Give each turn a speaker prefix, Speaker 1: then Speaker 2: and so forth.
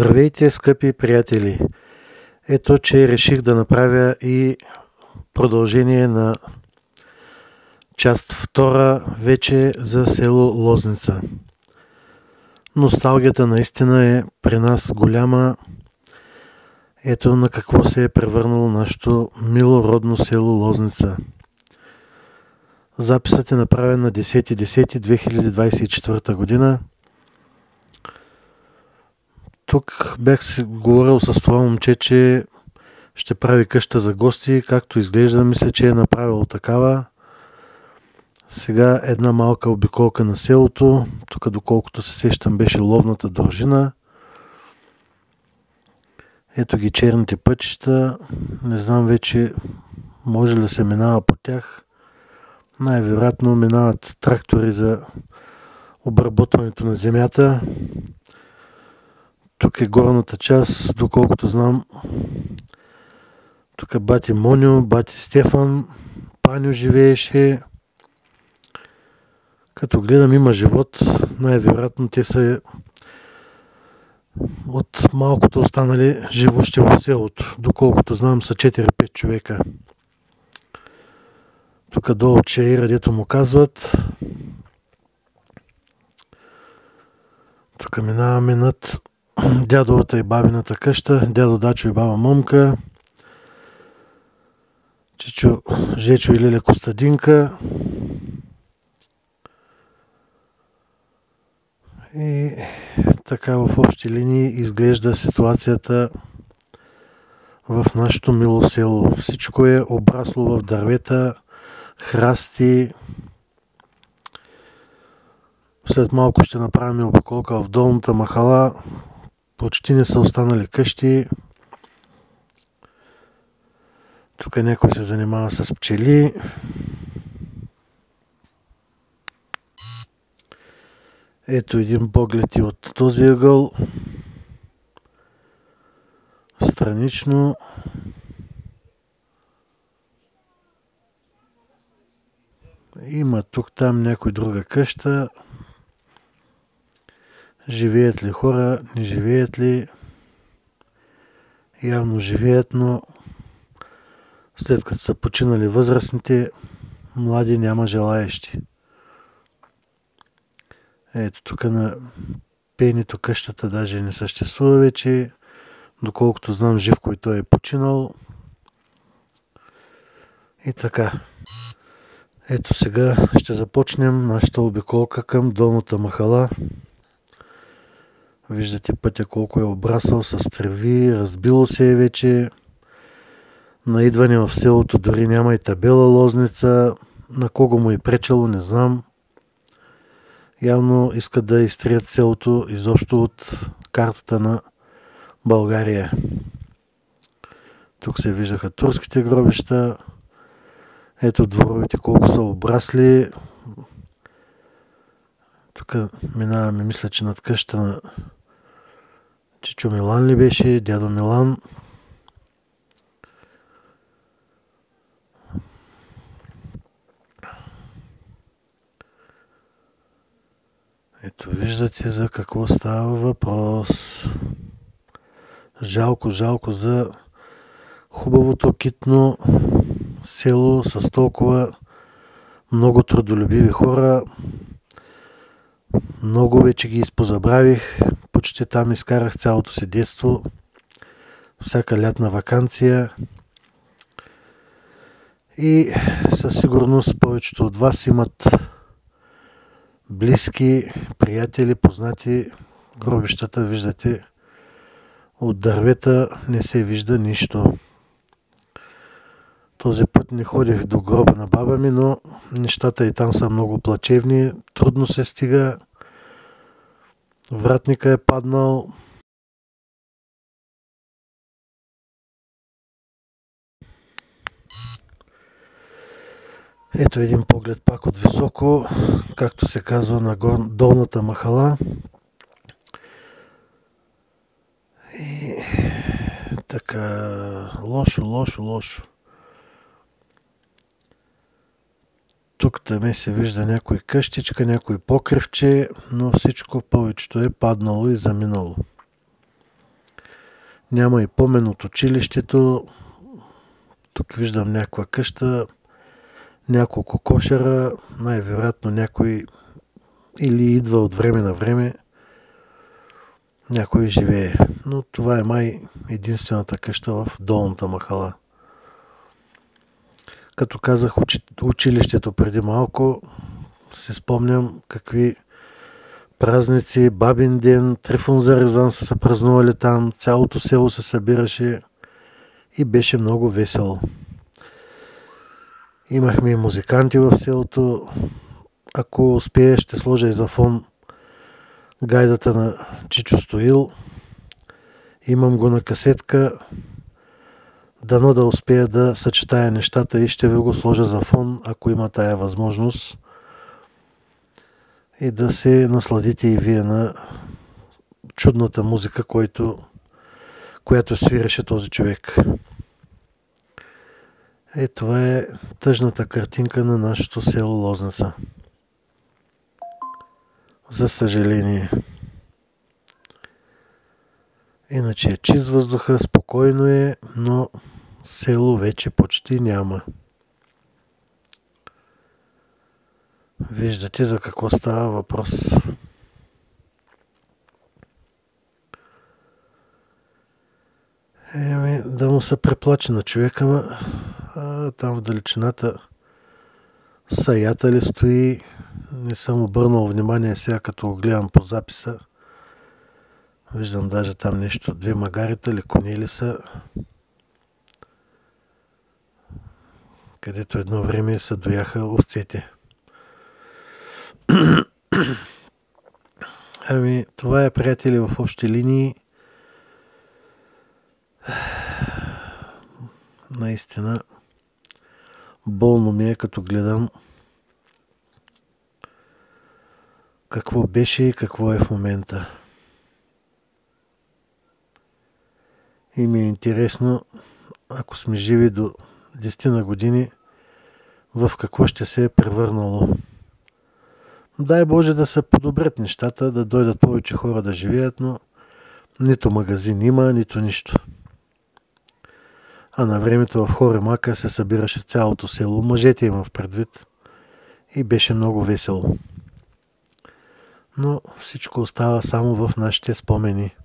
Speaker 1: Здравейте, скъпи приятели! Ето, че реших да направя и продължение на част втора вече за село Лозница. Носталгията наистина е при нас голяма. Ето на какво се е превърнало нашето мило родно село Лозница. Записът е направен на 10.10.2024 година. Тук бях си говорил с това момче, че ще прави къща за гости, както изглежда, мисля, че е направил такава. Сега една малка обиколка на селото. Тук, доколкото се сещам, беше ловната дружина. Ето ги черните пътища. Не знам вече може ли да се минава по тях. Най-вероятно минават трактори за обработването на земята. Тук е горната част, доколкото знам. Тук бати Моню, бати Стефан, Паню живееше. Като гледам, има живот. Най-вероятно те са от малкото останали живущи в селото. Доколкото знам, са 4-5 човека. Тук долу Чаира, дето му казват. Тук минаваме над дядовата и бабината къща. Дядо Дачо и баба Момка. Чичо Жечо и Леля Костадинка. И така в общи линии изглежда ситуацията в нашето мило село. Всичко е обрасло в дървета, храсти. След малко ще направим обиколка в долната махала. Почти не са останали къщи. Тук някой се занимава с пчели. Ето един поглед и от този ъгъл. Странично. Има тук-там някой друга къща. Живеят ли хора, не живеят ли? Явно живеят, но след като са починали възрастните, млади няма желаещи. Ето тук на Пенито къщата даже не съществува вече. Доколкото знам, Живко и той е починал. И така. Ето сега ще започнем нашата обиколка към долната махала. Виждате пътя колко е обрасъл с треви, разбило се е вече. На идване в селото дори няма и табела Лозница. На кого му е пречело, не знам. Явно искат да изтрият селото изобщо от картата на България. Тук се виждаха турските гробища. Ето дворовете колко са обрасли. Тук минаваме, мисля, че над къща на Чичо Милан ли беше, дядо Милан. Ето виждате за какво става въпрос. Жалко за хубавото китно село с толкова много трудолюбиви хора. Много вече ги изпозабравих. Почти там изкарах цялото си детство. Всяка лятна ваканция. И със сигурност повечето от вас имат близки, приятели, познати. Гробищата, виждате, от дървета не се вижда нищо. Този път не ходих до гроба на баба ми, но нещата и там са много плачевни. Трудно се стига. Вратника е паднал. Ето един поглед пак от високо, както се казва, на долната махала. И така, лошо. Тук там се вижда някой къщичка, някой покривче, но всичко повечето е паднало и заминало. Няма и помен от училището. Тук виждам някаква къща, няколко кошера, най-вероятно някой или идва от време на време, някой живее. Но това е май единствената къща в долната махала. Като казах училището преди малко, си спомням какви празници, бабин ден, Трифон Зарезан са се празнували там, цялото село се събираше и беше много весело. Имахме и музиканти в селото. Ако успея, ще сложа и за фон гайдата на Чичо Стоил. Имам го на касетка. Дано да успея да съчетая нещата и ще ви го сложа за фон, ако има тая възможност. И да се насладите и вие на чудната музика, която свиреше този човек. Това е тъжната картинка на нашето село Лозница. За съжаление. Иначе е чист въздуха, спокойно е, но село вече почти няма. Виждате за какво става въпрос. Да му се преплаче на човека, там в далечината саята ли стои, не съм обърнал внимание сега, като го гледам по записа. Виждам даже там нещо, 2 магарита или кони ли са, където едно време се дояха овцете. Това е, приятели, в общи линии. Наистина болно ми е, като гледам какво беше и какво е в момента. И ми е интересно, ако сме живи до 10 на години, в какво ще се е превърнало. Дай Боже да се подобрят нещата, да дойдат повече хора да живеят, но нито магазин има, нито нищо. А на времето в Хоремака се събираше цялото село, мъжете имам в предвид, и беше много весело. Но всичко остава само в нашите спомени.